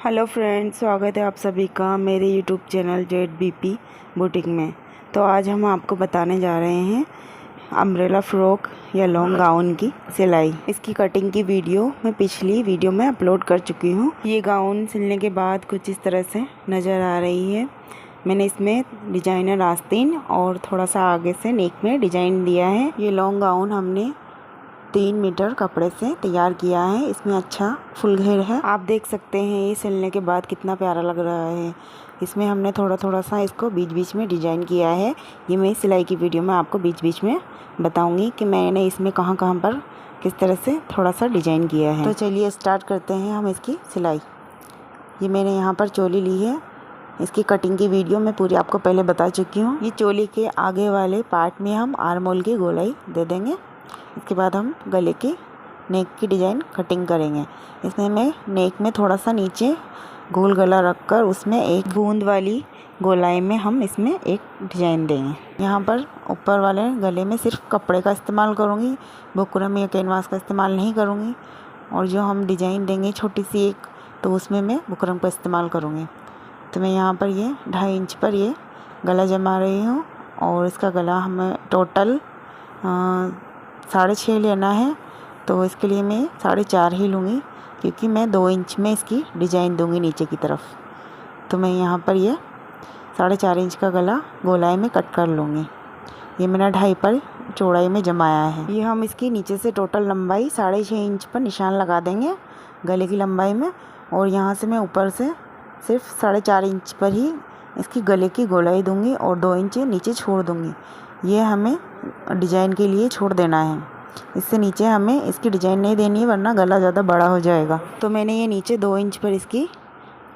Hello friends, स्वागत है आप सभी का मेरे यूट्यूब चैनल ZBP बुटीक में। तो आज हम आपको बताने जा रहे हैं अम्ब्रेला फ्रॉक या लॉन्ग गाउन की सिलाई। इसकी कटिंग की वीडियो मैं पिछली वीडियो में अपलोड कर चुकी हूँ। ये गाउन सिलने के बाद कुछ इस तरह से नज़र आ रही है। मैंने इसमें डिजाइनर आस्तीन और थोड़ा सा आगे से नेक में डिजाइन दिया है। ये लॉन्ग गाउन हमने 3 मीटर कपड़े से तैयार किया है। इसमें अच्छा फुल घेर है, आप देख सकते हैं। ये सिलने के बाद कितना प्यारा लग रहा है। इसमें हमने थोड़ा थोड़ा सा इसको बीच बीच में डिजाइन किया है। ये मैं सिलाई की वीडियो में आपको बीच बीच में बताऊंगी कि मैंने इसमें कहाँ कहाँ पर किस तरह से थोड़ा सा डिजाइन किया है। तो चलिए स्टार्ट करते हैं हम इसकी सिलाई। ये मैंने यहाँ पर चोली ली है। इसकी कटिंग की वीडियो मैं पूरी आपको पहले बता चुकी हूँ। ये चोली के आगे वाले पार्ट में हम आर्म होल की गोलाई दे देंगे। इसके बाद हम गले की नेक की डिज़ाइन कटिंग करेंगे। इसमें मैं नेक में थोड़ा सा नीचे गोल गला रखकर उसमें एक बूंद वाली गोलाई में हम इसमें एक डिज़ाइन देंगे। यहाँ पर ऊपर वाले गले में सिर्फ कपड़े का इस्तेमाल करूँगी, बुकरम या कैनवास का इस्तेमाल नहीं करूँगी। और जो हम डिज़ाइन देंगे छोटी सी एक, तो उसमें मैं बुकरम का इस्तेमाल करूँगी। तो मैं यहाँ पर ये 2.5 इंच पर ये गला जमा रही हूँ। और इसका गला हमें टोटल 6.5 लेना है। तो इसके लिए मैं 4.5 ही लूँगी, क्योंकि मैं 2 इंच में इसकी डिज़ाइन दूँगी नीचे की तरफ। तो मैं यहाँ पर ये 4.5 इंच का गला गोलाई में कट कर लूँगी। ये मैंने 2.5 पर चौड़ाई में जमाया है। ये हम इसकी नीचे से टोटल लंबाई 6.5 इंच पर निशान लगा देंगे गले की लंबाई में। और यहाँ से मैं ऊपर से सिर्फ 4.5 इंच पर ही इसकी गले की गोलाई दूँगी और 2 इंच नीचे छोड़ दूँगी। ये हमें डिज़ाइन के लिए छोड़ देना है। इससे नीचे हमें इसकी डिज़ाइन नहीं देनी है, वरना गला ज़्यादा बड़ा हो जाएगा। तो मैंने ये नीचे 2 इंच पर इसकी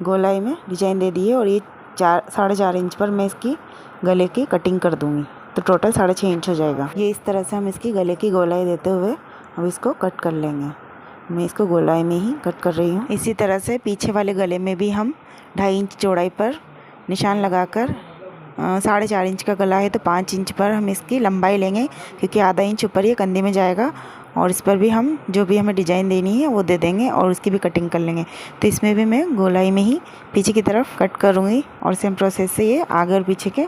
गोलाई में डिज़ाइन दे दी है। और ये 4.5 इंच पर मैं इसकी गले की कटिंग कर दूँगी। तो टोटल 6.5 इंच हो जाएगा। ये इस तरह से हम इसकी गले की गोलाई देते हुए अब इसको कट कर लेंगे। मैं इसको गोलाई में ही कट कर रही हूँ। इसी तरह से पीछे वाले गले में भी हम 2.5 इंच चौड़ाई पर निशान लगाकर 4.5 इंच का गला है तो 5 इंच पर हम इसकी लंबाई लेंगे, क्योंकि आधा इंच ऊपर ये कंधे में जाएगा। और इस पर भी हम जो भी हमें डिज़ाइन देनी है वो दे देंगे और उसकी भी कटिंग कर लेंगे। तो इसमें भी मैं गोलाई में ही पीछे की तरफ कट करूँगी। और सेम प्रोसेस से ये आगे और पीछे के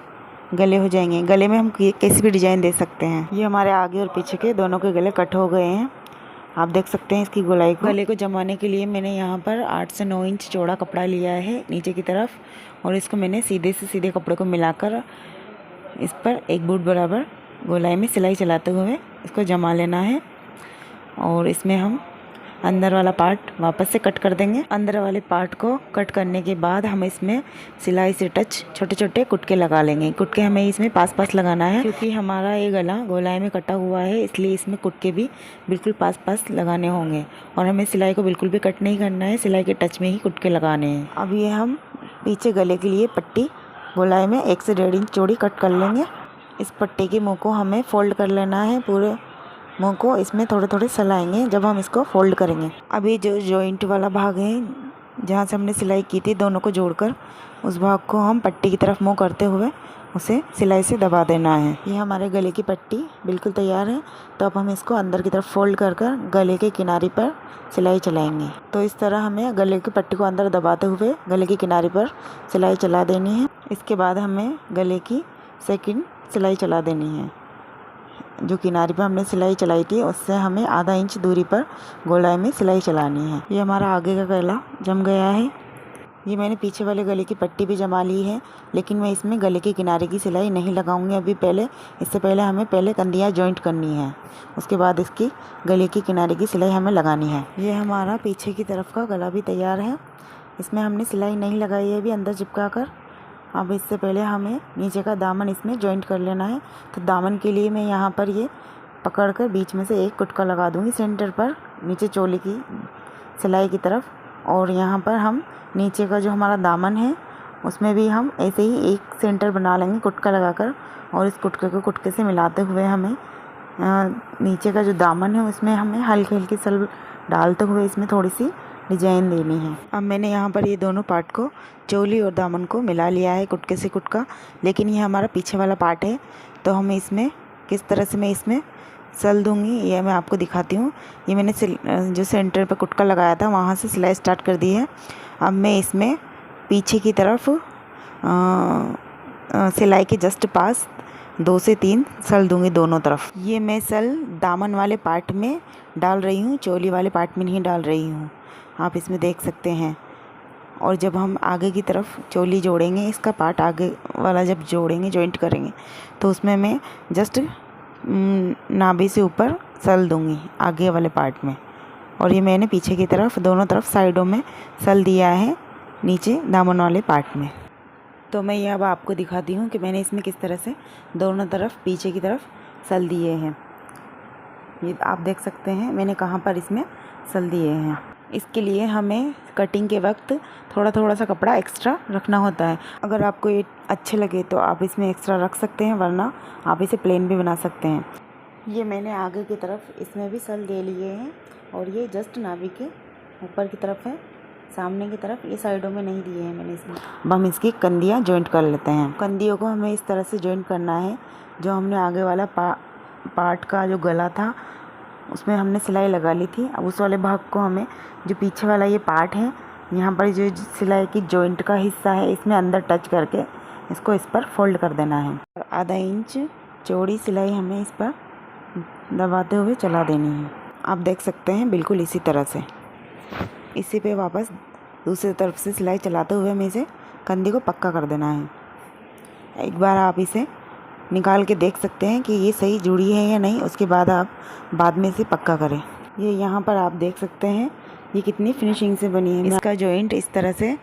गले हो जाएंगे। गले में हम कैसी भी डिज़ाइन दे सकते हैं। ये हमारे आगे और पीछे के दोनों के गले कट हो गए हैं, आप देख सकते हैं। इसकी गोलाई को गले को जमाने के लिए मैंने यहाँ पर 8 से 9 इंच चौड़ा कपड़ा लिया है नीचे की तरफ। और इसको मैंने सीधे से सीधे कपड़े को मिलाकर इस पर 1 फुट बराबर गोलाई में सिलाई चलाते हुए इसको जमा लेना है। और इसमें हम अंदर वाला पार्ट वापस से कट कर देंगे। अंदर वाले पार्ट को कट करने के बाद हम इसमें सिलाई से टच छोटे छोटे कुटके लगा लेंगे। कुटके हमें इसमें पास पास लगाना है, क्योंकि हमारा ये गला गोलाई में कटा हुआ है, इसलिए इसमें कुटके भी बिल्कुल पास पास लगाने होंगे। और हमें सिलाई को बिल्कुल भी कट नहीं करना है, सिलाई के टच में ही कुटके लगाने हैं। अब ये हम पीछे गले के लिए पट्टी गोलाई में 1 से 1.5 इंच चौड़ी कट कर लेंगे। इस पट्टी के मुँह को हमें फोल्ड कर लेना है। पूरे मुँह को इसमें थोड़े थोड़े सलाएंगे जब हम इसको फोल्ड करेंगे। अब ये जो जॉइंट वाला भाग है, जहाँ से हमने सिलाई की थी, दोनों को जोड़कर उस भाग को हम पट्टी की तरफ मुँह करते हुए उसे सिलाई से दबा देना है। ये हमारे गले की पट्टी बिल्कुल तैयार है। तो अब हम इसको अंदर की तरफ फोल्ड कर कर गले के किनारे पर सिलाई चलाएंगे। तो इस तरह हमें गले की पट्टी को अंदर दबाते हुए गले की किनारे पर सिलाई चला देनी है। इसके बाद हमें गले की सेकंड सिलाई चला देनी है। जो किनारे पर हमने सिलाई चलाई थी उससे हमें आधा इंच दूरी पर गोलाई में सिलाई चलानी है। ये हमारा आगे का गला जम गया है। ये मैंने पीछे वाले गले की पट्टी भी जमा ली है, लेकिन मैं इसमें गले के किनारे की सिलाई नहीं लगाऊंगी अभी। इससे पहले हमें पहले कंधियाँ जॉइंट करनी है, उसके बाद इसकी गले की किनारे की सिलाई हमें लगानी है। ये हमारा पीछे की तरफ का गला भी तैयार है। इसमें हमने सिलाई नहीं लगाई है अभी अंदर चिपका कर। अब इससे पहले हमें नीचे का दामन इसमें जॉइंट कर लेना है। तो दामन के लिए मैं यहाँ पर ये पकड़कर बीच में से एक कुटका लगा दूँगी सेंटर पर, नीचे चोली की सिलाई की तरफ। और यहाँ पर हम नीचे का जो हमारा दामन है उसमें भी हम ऐसे ही एक सेंटर बना लेंगे कुटका लगाकर। और इस कुटके को कुटके से मिलाते हुए हमें नीचे का जो दामन है उसमें हमें हल्की हल्की सल डालते हुए इसमें थोड़ी सी डिजाइन देनी है। अब मैंने यहाँ पर ये दोनों पार्ट को, चोली और दामन को मिला लिया है कुटके से कुटका, लेकिन ये हमारा पीछे वाला पार्ट है। तो हम इसमें किस तरह से मैं इसमें सल दूँगी ये मैं आपको दिखाती हूँ। ये मैंने जो सेंटर पर कुटका लगाया था वहाँ से सिलाई स्टार्ट कर दी है। अब मैं इसमें पीछे की तरफ सिलाई के जस्ट पास 2 से 3 सल दूंगी दोनों तरफ। ये मैं सल दामन वाले पार्ट में डाल रही हूँ, चोली वाले पार्ट में नहीं डाल रही हूँ, आप इसमें देख सकते हैं। और जब हम आगे की तरफ चोली जोड़ेंगे, इसका पार्ट आगे वाला जब जोड़ेंगे, जॉइंट करेंगे, तो उसमें मैं जस्ट नाभि से ऊपर सल दूंगी आगे वाले पार्ट में। और ये मैंने पीछे की तरफ दोनों तरफ साइडों में सल दिया है नीचे दामन वाले पार्ट में। तो मैं ये अब आपको दिखाती हूँ कि मैंने इसमें किस तरह से दोनों तरफ पीछे की तरफ सल दिए हैं। ये आप देख सकते हैं मैंने कहाँ पर इसमें सल दिए हैं। इसके लिए हमें कटिंग के वक्त थोड़ा थोड़ा सा कपड़ा एक्स्ट्रा रखना होता है। अगर आपको ये अच्छे लगे तो आप इसमें एक्स्ट्रा रख सकते हैं, वरना आप इसे प्लेन भी बना सकते हैं। ये मैंने आगे की तरफ इसमें भी सल दे लिए हैं और ये जस्ट नाभि के ऊपर की तरफ है, सामने की तरफ ये साइडों में नहीं दिए हैं मैंने इसमें। अब हम इसकी कंदियाँ जॉइंट कर लेते हैं। कंदियों को हमें इस तरह से जॉइंट करना है। जो हमने आगे वाला पार्ट का जो गला था उसमें हमने सिलाई लगा ली थी, अब उस वाले भाग को हमें जो पीछे वाला ये पार्ट है, यहाँ पर जो सिलाई की जॉइंट का हिस्सा है, इसमें अंदर टच करके इसको इस पर फोल्ड कर देना है। आधा इंच चौड़ी सिलाई हमें इस पर दबाते हुए चला देनी है। आप देख सकते हैं बिल्कुल इसी तरह से। इसी पे वापस दूसरी तरफ से सिलाई चलाते हुए हमें इसे कंधी को पक्का कर देना है। एक बार आप इसे निकाल के देख सकते हैं कि ये सही जुड़ी है या नहीं, उसके बाद आप बाद में इसे पक्का करें। ये यहाँ पर आप देख सकते हैं ये कितनी फिनिशिंग से बनी है। इसका जॉइंट इस तरह से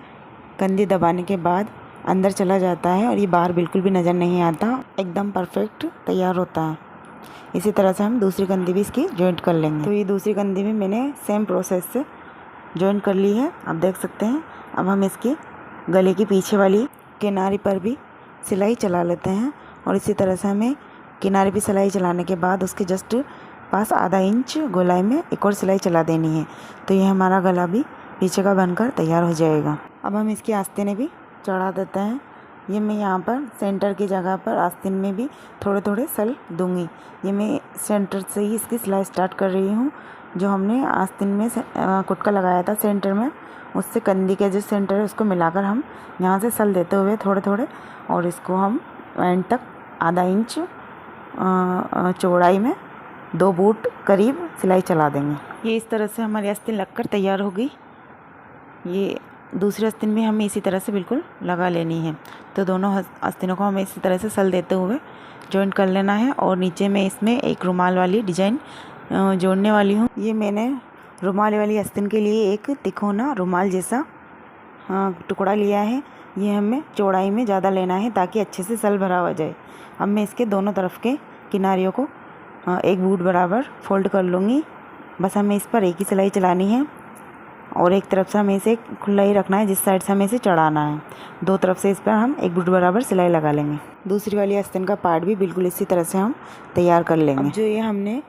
कंधी दबाने के बाद अंदर चला जाता है और ये बाहर बिल्कुल भी नज़र नहीं आता, एकदम परफेक्ट तैयार होता है। इसी तरह से हम दूसरी कंधी भी इसकी जॉइंट कर लेंगे। तो ये दूसरी कंधी भी मैंने सेम प्रोसेस से जॉइंट कर ली है, आप देख सकते हैं। अब हम इसकी गले की पीछे वाली किनारे पर भी सिलाई चला लेते हैं और इसी तरह से हमें किनारे पे सिलाई चलाने के बाद उसके जस्ट पास आधा इंच गोलाई में एक और सिलाई चला देनी है। तो ये हमारा गला भी पीछे का बनकर तैयार हो जाएगा। अब हम इसकी आस्तीनें भी चढ़ा देते हैं। ये मैं यहाँ पर सेंटर की जगह पर आस्तीन में भी थोड़े थोड़े सल दूंगी। ये मैं सेंटर से ही इसकी सिलाई स्टार्ट कर रही हूँ। जो हमने आस्तीन में कुटका लगाया था सेंटर में, उससे कंधी के जो सेंटर है उसको मिलाकर हम यहाँ से सल देते हुए थोड़े थोड़े, और इसको हम एंड तक आधा इंच चौड़ाई में 2 बूट करीब सिलाई चला देंगे। ये इस तरह से हमारी आस्तीन लगकर तैयार हो गई। ये दूसरी आस्तीन भी हमें इसी तरह से बिल्कुल लगा लेनी है। तो दोनों आस्तीनों को हमें इसी तरह से सल देते हुए जॉइंट कर लेना है। और नीचे में इसमें एक रुमाल वाली डिजाइन जोड़ने वाली हूँ। ये मैंने रुमाल वाली आस्तीन के लिए एक तिकोना रुमाल जैसा टुकड़ा लिया है। ये हमें चौड़ाई में ज़्यादा लेना है ताकि अच्छे से सल भरा हो जाए। अब मैं इसके दोनों तरफ के किनारियों को 1 बूट बराबर फोल्ड कर लूँगी। बस हमें इस पर एक ही सिलाई चलानी है और एक तरफ से हमें इसे खुला ही रखना है, जिस साइड से हमें इसे चढ़ाना है। 2 तरफ से इस पर हम 1 बूट बराबर सिलाई लगा लेंगे। दूसरी वाली आस्तीन का पार्ट भी बिल्कुल इसी तरह से हम तैयार कर लेंगे। अब जो ये हमने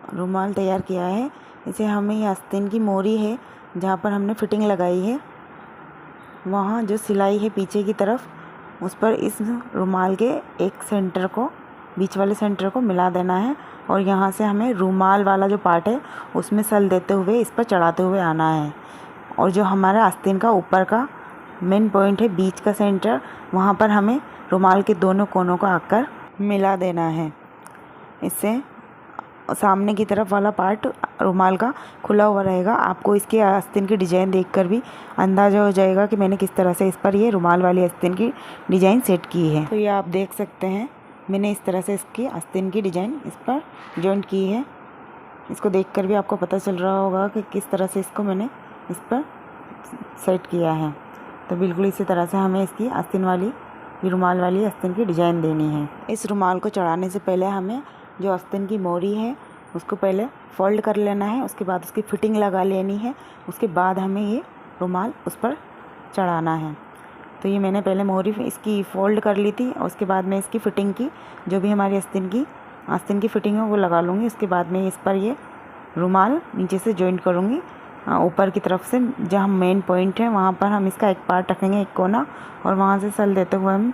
रुमाल तैयार किया है, इसे हमें ये आस्तीन की मोरी है जहाँ पर हमने फिटिंग लगाई है, वहाँ जो सिलाई है पीछे की तरफ, उस पर इस रुमाल के एक सेंटर को, बीच वाले सेंटर को मिला देना है और यहाँ से हमें रुमाल वाला जो पार्ट है उसमें सल देते हुए इस पर चढ़ाते हुए आना है। और जो हमारा आस्तीन का ऊपर का मेन पॉइंट है, बीच का सेंटर, वहाँ पर हमें रुमाल के दोनों कोनों को आकर मिला देना है। इससे सामने की तरफ वाला पार्ट रुमाल का खुला हुआ रहेगा। आपको इसके आस्तीन की डिज़ाइन देखकर भी अंदाज़ा हो जाएगा कि मैंने किस तरह से इस पर ये रुमाल वाली आस्तीन की डिज़ाइन सेट की है। तो ये आप देख सकते हैं मैंने इस तरह से इसकी आस्तीन की डिज़ाइन इस पर जॉइंट की है। इसको देखकर भी आपको पता चल रहा होगा कि किस तरह से इसको मैंने इस पर सेट किया है। तो बिल्कुल इसी तरह से हमें इसकी आस्तीन वाली, रुमाल वाली आस्तीन की डिज़ाइन देनी है। इस रुमाल को चढ़ाने से पहले हमें जो आस्तीन की मोरी है उसको पहले फोल्ड कर लेना है, उसके बाद उसकी फिटिंग लगा लेनी है, उसके बाद हमें ये रुमाल उस पर चढ़ाना है। तो ये मैंने पहले मोरी इसकी फ़ोल्ड कर ली थी और उसके बाद मैं इसकी फ़िटिंग की, जो भी हमारी आस्तीन की फ़िटिंग है वो लगा लूँगी। उसके बाद मैं इस पर ये रुमाल नीचे से जॉइंट करूँगी। ऊपर की तरफ से जहाँ मेन पॉइंट है वहाँ पर हम इसका एक पार्ट रखेंगे, एक कोना, और वहाँ से सल देते हुए हम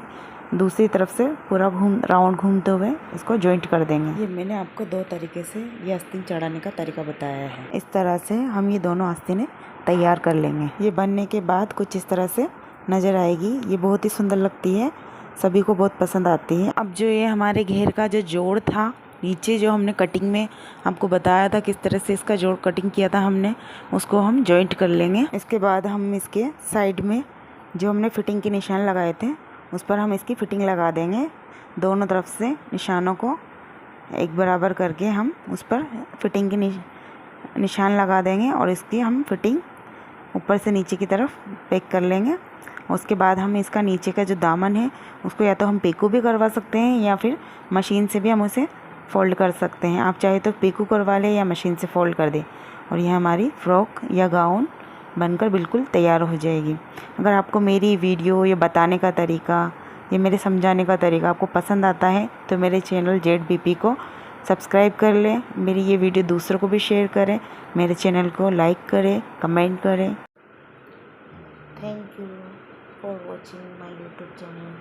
दूसरी तरफ से पूरा राउंड घूमते हुए इसको जॉइंट कर देंगे। ये मैंने आपको 2 तरीके से ये आस्तीन चढ़ाने का तरीका बताया है। इस तरह से हम ये दोनों आस्तीनें तैयार कर लेंगे। ये बनने के बाद कुछ इस तरह से नज़र आएगी। ये बहुत ही सुंदर लगती है, सभी को बहुत पसंद आती है। अब जो ये हमारे घेर का जो जोड़ था, नीचे जो हमने कटिंग में आपको बताया था किस तरह से इसका जोड़ कटिंग किया था हमने, उसको हम जॉइंट कर लेंगे। इसके बाद हम इसके साइड में जो हमने फिटिंग के निशान लगाए थे उस पर हम इसकी फ़िटिंग लगा देंगे। दोनों तरफ से निशानों को एक बराबर करके हम उस पर फिटिंग के निशान लगा देंगे और इसकी हम फिटिंग ऊपर से नीचे की तरफ पैक कर लेंगे। उसके बाद हम इसका नीचे का जो दामन है उसको या तो हम पिको भी करवा सकते हैं या फिर मशीन से भी हम उसे फ़ोल्ड कर सकते हैं। आप चाहे तो पिको करवा लें या मशीन से फ़ोल्ड कर दें और यह हमारी फ़्रॉक या गाउन बनकर बिल्कुल तैयार हो जाएगी। अगर आपको मेरी वीडियो ये बताने का तरीका, ये मेरे समझाने का तरीका आपको पसंद आता है तो मेरे चैनल ZBP को सब्सक्राइब कर लें। मेरी ये वीडियो दूसरों को भी शेयर करें, मेरे चैनल को लाइक करें, कमेंट करें। Thank you for watching my YouTube channel.